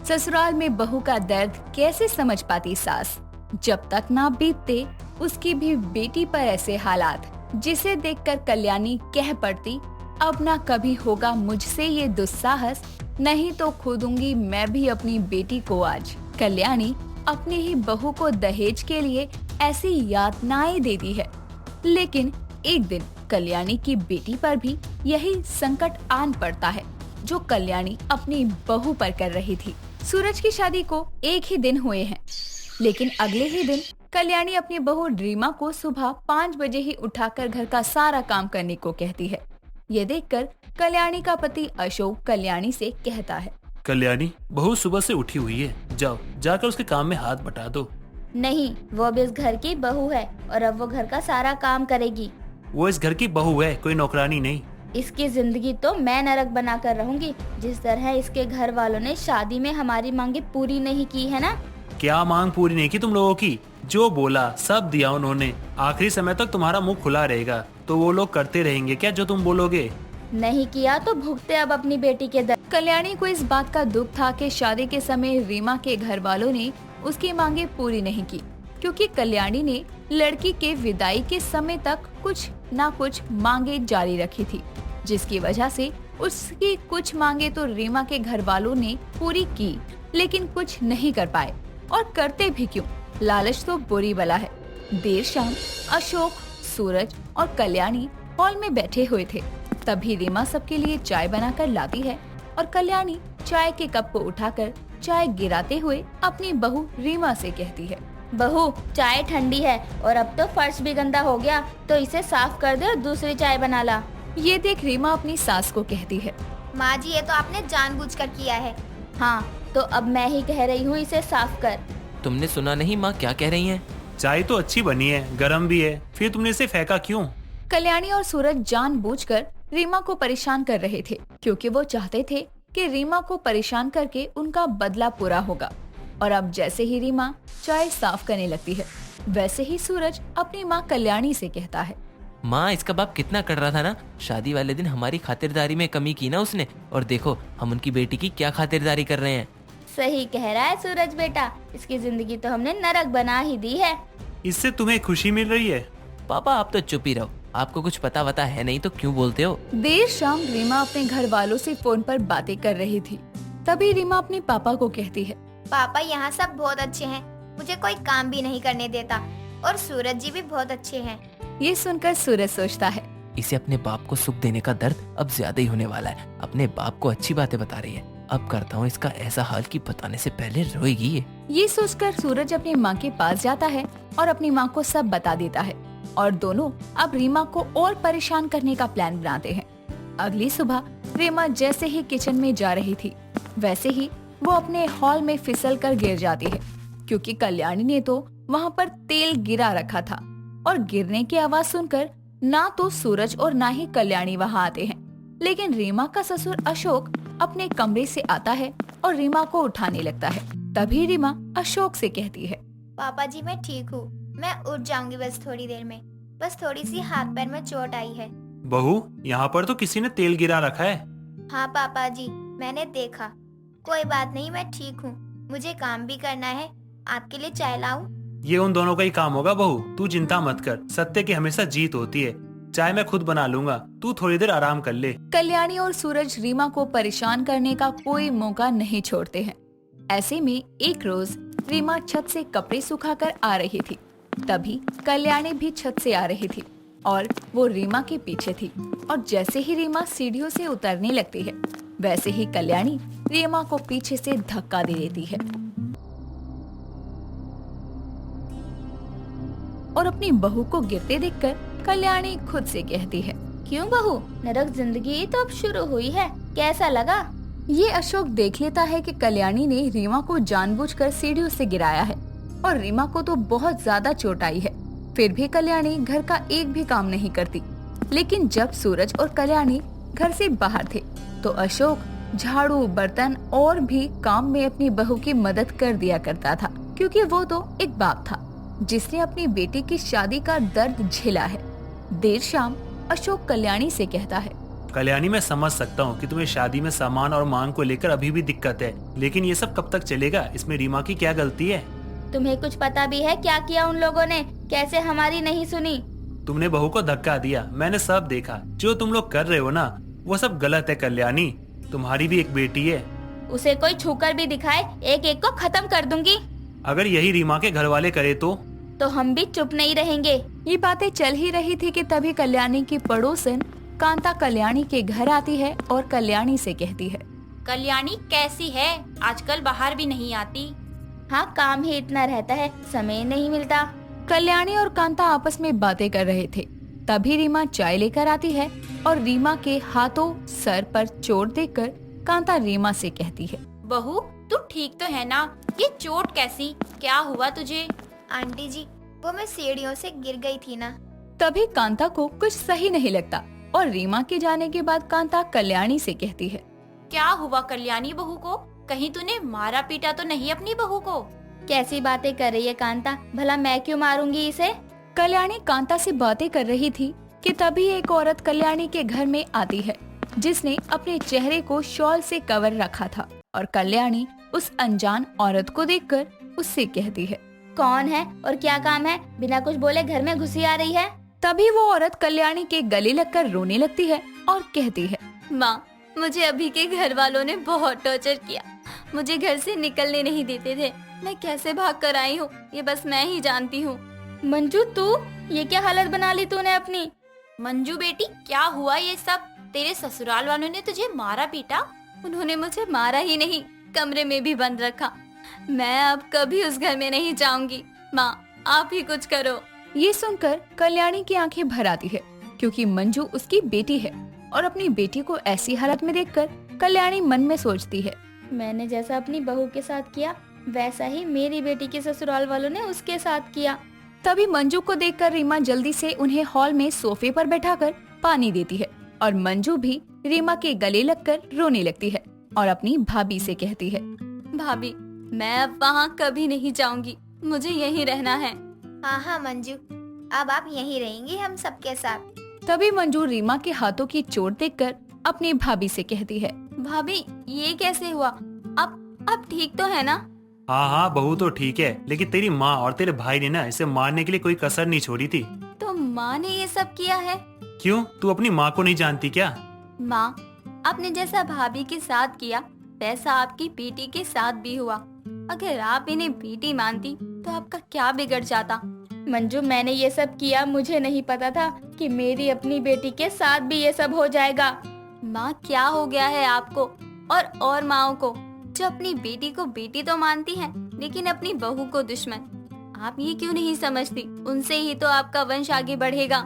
ससुराल में बहू का दर्द कैसे समझ पाती सास। जब तक ना बीतते उसकी भी बेटी पर ऐसे हालात, जिसे देखकर कल्याणी कह पड़ती, अब ना कभी होगा मुझसे ये दुस्साहस, नहीं तो खोदूंगी मैं भी अपनी बेटी को आज। कल्याणी अपनी ही बहू को दहेज के लिए ऐसी यातनाएं देती है, लेकिन एक दिन कल्याणी की बेटी पर भी यही संकट आन पड़ता है जो कल्याणी अपनी बहू पर कर रही थी। सूरज की शादी को एक ही दिन हुए हैं, लेकिन अगले ही दिन कल्याणी अपनी बहू रीमा को सुबह 5 बजे ही उठाकर घर का सारा काम करने को कहती है। ये देखकर कल्याणी का पति अशोक कल्याणी से कहता है, कल्याणी, बहू सुबह से उठी हुई है, जाओ जाकर उसके काम में हाथ बटा दो। नहीं, वो अब इस घर की बहू है और अब वो घर का सारा काम करेगी। वो इस घर की बहू है, कोई नौकरानी नहीं। इसकी जिंदगी तो मैं नरक बना कर रहूंगी। जिस तरह इसके घर वालों ने शादी में हमारी मांगे पूरी नहीं की है ना। क्या मांग पूरी नहीं की तुम लोगों की? जो बोला सब दिया उन्होंने। आखिरी समय तक तुम्हारा मुंह खुला रहेगा, तो वो लोग करते रहेंगे क्या जो तुम बोलोगे? नहीं किया तो भुगते अब अपनी बेटी के दर्द। कल्याणी को इस बात का दुख था कि शादी के समय रीमा के घर वालों ने उसकी मांगे पूरी नहीं की, क्योंकि कल्याणी ने लड़की के विदाई के समय तक कुछ ना कुछ मांगे जारी रखी थी, जिसकी वजह से उसकी कुछ मांगे तो रीमा के घर वालों ने पूरी की, लेकिन कुछ नहीं कर पाए। और करते भी क्यों, लालच तो बुरी बला है। देर शाम अशोक, सूरज और कल्याणी हॉल में बैठे हुए थे। तभी रीमा सबके लिए चाय बनाकर लाती है और कल्याणी चाय के कप को उठाकर चाय गिराते हुए अपनी बहू रीमा से कहती है, बहू, चाय ठंडी है और अब तो फर्श भी गंदा हो गया, तो इसे साफ कर दे और दूसरी चाय बना ला। ये देख रीमा अपनी सास को कहती है, माँ जी, ये तो आपने जानबूझकर किया है। हाँ, तो अब मैं ही कह रही हूँ इसे साफ कर। तुमने सुना नहीं माँ क्या कह रही हैं? चाय तो अच्छी बनी है, गरम भी है, फिर तुमने इसे फेंका क्यों? कल्याणी और सूरज जानबूझकर रीमा को परेशान कर रहे थे, क्योंकि वो चाहते थे कि रीमा को परेशान करके उनका बदला पूरा होगा। और अब जैसे ही रीमा चाय साफ करने लगती है, वैसे ही सूरज अपनी माँ कल्याणी से कहता है, माँ, इसका बाप कितना कर रहा था ना। शादी वाले दिन हमारी खातिरदारी में कमी की ना उसने, और देखो हम उनकी बेटी की क्या खातिरदारी कर रहे हैं। सही कह रहा है सूरज बेटा, इसकी जिंदगी तो हमने नरक बना ही दी है। इससे तुम्हें खुशी मिल रही है? पापा, आप तो चुप ही रहो, आपको कुछ पता वता है नहीं तो क्यों बोलते हो? देर शाम रीमा अपने घर वालों से फोन पर बातें कर रही थी। तभी रीमा अपने पापा को कहती है, पापा, यहाँ सब बहुत अच्छे हैं, मुझे कोई काम भी नहीं करने देता, और सूरज जी भी बहुत अच्छे हैं। ये सुनकर सूरज सोचता है, इसे अपने बाप को सुख देने का दर्द अब ज्यादा ही होने वाला है। अपने बाप को अच्छी बातें बता रही है, अब करता हूँ इसका ऐसा हाल कि बताने से पहले रोएगी ये। ये सोचकर सूरज अपनी माँ के पास जाता है और अपनी माँ को सब बता देता है, और दोनों अब रीमा को और परेशान करने का प्लान बनाते हैं। अगली सुबह रीमा जैसे ही किचन में जा रही थी, वैसे ही वो अपने हॉल में फिसल कर गिर जाती है, क्योंकि कल्याणी ने तो वहाँ पर तेल गिरा रखा था। और गिरने की आवाज सुनकर ना तो सूरज और ना ही कल्याणी वहाँ आते हैं, लेकिन रीमा का ससुर अशोक अपने कमरे से आता है और रीमा को उठाने लगता है। तभी रीमा अशोक से कहती है, पापा जी, मैं ठीक हूँ, मैं उठ जाऊंगी बस थोड़ी देर में, बस थोड़ी सी हाथ पैर में चोट आई है। बहू, यहाँ पर तो किसी ने तेल गिरा रखा है। हाँ पापा जी, मैंने देखा। कोई बात नहीं, मैं ठीक हूँ, मुझे काम भी करना है। आपके लिए चाय लाऊं? ये उन दोनों का ही काम होगा बहू, तू चिंता मत कर, सत्य की हमेशा जीत होती है। चाय मैं खुद बना लूंगा, तू थोड़ी देर आराम कर ले। कल्याणी और सूरज रीमा को परेशान करने का कोई मौका नहीं छोड़ते हैं। ऐसे में एक रोज रीमा छत से कपड़े सुखाकर आ रही थी। तभी कल्याणी भी छत से आ रही थी और वो रीमा के पीछे थी। और जैसे ही रीमा सीढ़ियों से उतरने लगती है, वैसे ही कल्याणी रीमा को पीछे से धक्का दे देती है और अपनी बहू को गिरते देखकर कल्याणी खुद से कहती है, क्यों बहू, नरक जिंदगी तो अब शुरू हुई है, कैसा लगा? ये अशोक देख लेता है कि कल्याणी ने रीमा को जानबूझकर सीढ़ियों से गिराया है और रीमा को तो बहुत ज्यादा चोट आई है। फिर भी कल्याणी घर का एक भी काम नहीं करती। लेकिन जब सूरज और कल्याणी घर से बाहर थे, तो अशोक झाड़ू, बर्तन और भी काम में अपनी बहू की मदद कर दिया करता था, क्योंकि वो तो एक बाप था जिसने अपनी बेटी की शादी का दर्द झेला है। देर शाम अशोक कल्याणी से कहता है, कल्याणी, मैं समझ सकता हूँ कि तुम्हें शादी में सामान और मांग को लेकर अभी भी दिक्कत है, लेकिन ये सब कब तक चलेगा? इसमें रीमा की क्या गलती है? तुम्हें कुछ पता भी है क्या किया उन लोगों ने? कैसे हमारी नहीं सुनी? तुमने बहू को धक्का दिया, मैंने सब देखा। जो तुम लोग कर रहे हो ना, वो सब गलत है कल्याणी। तुम्हारी भी एक बेटी है। उसे कोई छूकर भी दिखाए, एक एक को खत्म कर दूंगी। अगर यही रीमा के घर वाले करे तो हम भी चुप नहीं रहेंगे। ये बातें चल ही रही थी कि तभी कल्याणी की पड़ोसन कांता कल्याणी के घर आती है और कल्याणी से कहती है, कल्याणी कैसी है? आजकल बाहर भी नहीं आती। हाँ, काम ही इतना रहता है, समय नहीं मिलता। कल्याणी और कांता आपस में बातें कर रहे थे। तभी रीमा चाय लेकर आती है और रीमा के हाथों सर पर चोट देखकर कांता रीमा से कहती है, बहू तू ठीक तो है ना? ये चोट कैसी? क्या हुआ तुझे? आंटी जी, वो मैं सीढ़ियों से गिर गई थी ना। तभी कांता को कुछ सही नहीं लगता और रीमा के जाने के बाद कांता कल्याणी से कहती है, क्या हुआ कल्याणी बहू को? कहीं तूने मारा पीटा तो नहीं अपनी बहू को? कैसी बातें कर रही है कांता? भला मैं क्यों मारूंगी इसे? कल्याणी कांता से बातें कर रही थी कि तभी एक औरत कल्याणी के घर में आती है, जिसने अपने चेहरे को शॉल से कवर रखा था। और कल्याणी उस अनजान औरत को देखकर उससे कहती है, कौन है और क्या काम है? बिना कुछ बोले घर में घुसी आ रही है। तभी वो औरत कल्याणी के गले लगकर रोने लगती है और कहती है, माँ, मुझे अभी के घर वालों ने बहुत टॉर्चर किया। मुझे घर से निकलने नहीं देते थे। मैं कैसे भाग कर आई हूँ ये बस मैं ही जानती हूँ। मंजू, तू ये क्या हालत बना ली तूने अपनी? मंजू बेटी, क्या हुआ ये सब? तेरे ससुराल वालों ने तुझे मारा पीटा? उन्होंने मुझे मारा ही नहीं, कमरे में भी बंद रखा। मैं अब कभी उस घर में नहीं जाऊंगी। माँ, आप ही कुछ करो। ये सुनकर कल्याणी की आंखें भर आती है, क्योंकि मंजू उसकी बेटी है और अपनी बेटी को ऐसी हालत में देखकर कल्याणी मन में सोचती है, मैंने जैसा अपनी बहू के साथ किया वैसा ही मेरी बेटी के ससुराल वालों ने उसके साथ किया। तभी मंजू को देखकर रीमा जल्दी से उन्हें हॉल में सोफे पर बैठाकर पानी देती है और मंजू भी रीमा के गले लगकर रोने लगती है और अपनी भाभी से कहती है, भाभी, मैं अब वहाँ कभी नहीं जाऊंगी। मुझे यहीं रहना है। हाँ हाँ मंजू, अब आप यहीं रहेंगी हम सबके साथ। तभी मंजू रीमा के हाथों की चोट देखकर अपनी भाभी से कहती है, भाभी, ये कैसे हुआ? अब ठीक तो है ना? हाँ हाँ बहू तो ठीक है, लेकिन तेरी माँ और तेरे भाई ने ना इसे मारने के लिए कोई कसर नहीं छोड़ी थी। तो माँ ने ये सब किया है? क्यों, तू अपनी माँ को नहीं जानती क्या? माँ, आपने जैसा भाभी के साथ किया वैसा आपकी बेटी के साथ भी हुआ। अगर आप इन्हें बेटी मानती तो आपका क्या बिगड़ जाता? मंजू, मैंने ये सब किया, मुझे नहीं पता था कि मेरी अपनी बेटी के साथ भी ये सब हो जाएगा। माँ, क्या हो गया है आपको और माँओं को, जो अपनी बेटी को बेटी तो मानती हैं, लेकिन अपनी बहू को दुश्मन। आप ये क्यों नहीं समझती? उनसे ही तो आपका वंश आगे बढ़ेगा।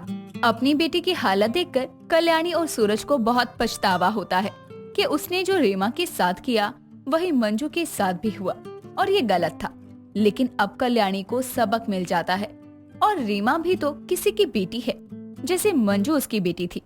अपनी बेटी की हालत देखकर कल्याणी और सूरज को बहुत पछतावा होता है कि उसने जो रीमा के साथ किया वही मंजू के साथ भी हुआ और ये गलत था। लेकिन अब कल्याणी को सबक मिल जाता है और रीमा भी तो किसी की बेटी है, जैसे मंजू उसकी बेटी थी।